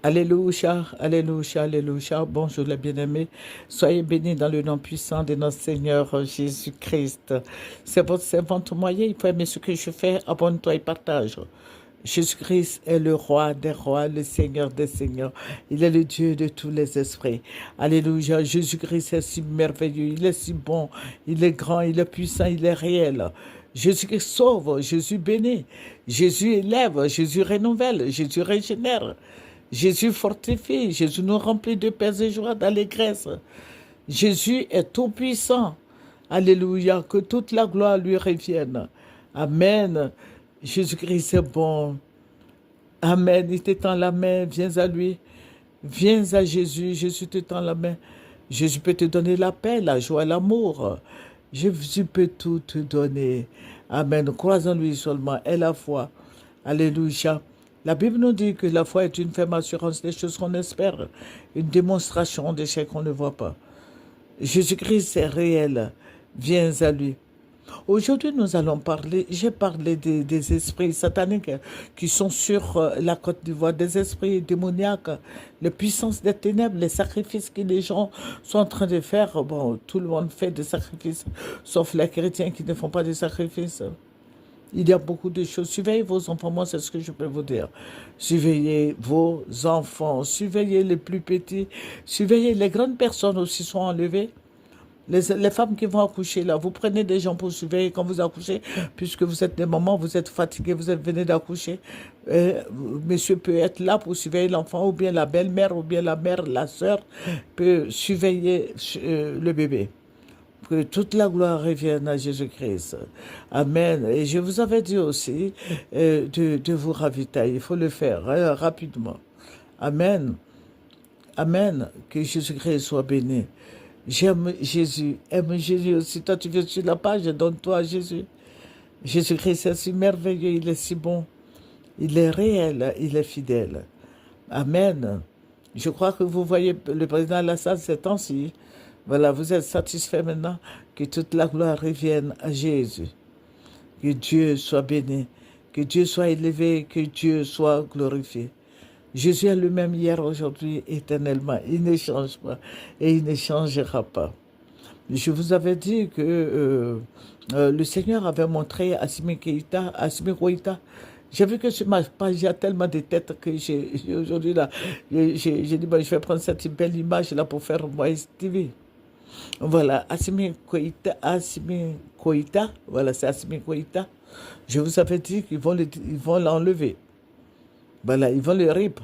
Alléluia, alléluia, alléluia. Bonjour les bien-aimés. Soyez bénis dans le nom puissant de notre Seigneur Jésus-Christ. C'est votre servante moyen. Il faut aimer ce que je fais. Abonne-toi et partage. Jésus-Christ est le roi des rois, le Seigneur des seigneurs. Il est le Dieu de tous les esprits. Alléluia. Jésus-Christ est si merveilleux. Il est si bon. Il est grand. Il est puissant. Il est réel. Jésus sauve. Jésus bénit. Jésus élève. Jésus renouvelle. Jésus régénère. Jésus fortifie, Jésus nous remplit de paix et joie, d'allégresse. Jésus est tout-puissant. Alléluia, que toute la gloire lui revienne. Amen. Jésus-Christ est bon. Amen. Il t'étend la main, viens à lui. Viens à Jésus, Jésus t'étend la main. Jésus peut te donner la paix, la joie, l'amour. Jésus peut tout te donner. Amen. Crois en lui seulement et la foi. Alléluia. La Bible nous dit que la foi est une ferme assurance des choses qu'on espère, une démonstration des choses qu'on ne voit pas. Jésus-Christ est réel. Viens à lui. Aujourd'hui, nous allons parler, j'ai parlé des esprits sataniques qui sont sur la Côte d'Ivoire, des esprits démoniaques, les puissances des ténèbres, les sacrifices que les gens sont en train de faire. Bon, tout le monde fait des sacrifices, sauf les chrétiens qui ne font pas de sacrifices. Il y a beaucoup de choses. Surveillez vos enfants, moi c'est ce que je peux vous dire. Surveillez vos enfants, surveillez les plus petits, surveillez les grandes personnes aussi sont enlevées. Les femmes qui vont accoucher là, vous prenez des gens pour surveiller quand vous accouchez, puisque vous êtes des mamans, vous êtes fatigués, vous êtes venus d'accoucher. Monsieur peut être là pour surveiller l'enfant, ou bien la belle-mère, ou bien la mère, la sœur peut surveiller le bébé. Que toute la gloire revienne à Jésus-Christ. Amen. Et je vous avais dit aussi de vous ravitailler. Il faut le faire rapidement. Amen. Amen. Que Jésus-Christ soit béni. J'aime Jésus. Aime Jésus aussi. Toi, tu viens sur la page, donne-toi à Jésus. Jésus-Christ est si merveilleux, il est si bon. Il est réel, il est fidèle. Amen. Je crois que vous voyez le président Alassane ces temps-ci. Voilà, vous êtes satisfait maintenant que toute la gloire revienne à Jésus. Que Dieu soit béni, que Dieu soit élevé, que Dieu soit glorifié. Jésus est le même hier, aujourd'hui, éternellement. Il ne change pas et il ne changera pas. Je vous avais dit que le Seigneur avait montré à Assimi Goïta. J'ai vu que sur ma page, il y a tellement de têtes que aujourd'hui, là, j'ai dit, bon, je vais prendre cette belle image là pour faire moi TV. Voilà, Assimi Koïta, voilà, c'est Assimi Koïta. Je vous avais dit qu'ils vont l'enlever. Voilà, ils vont le rip.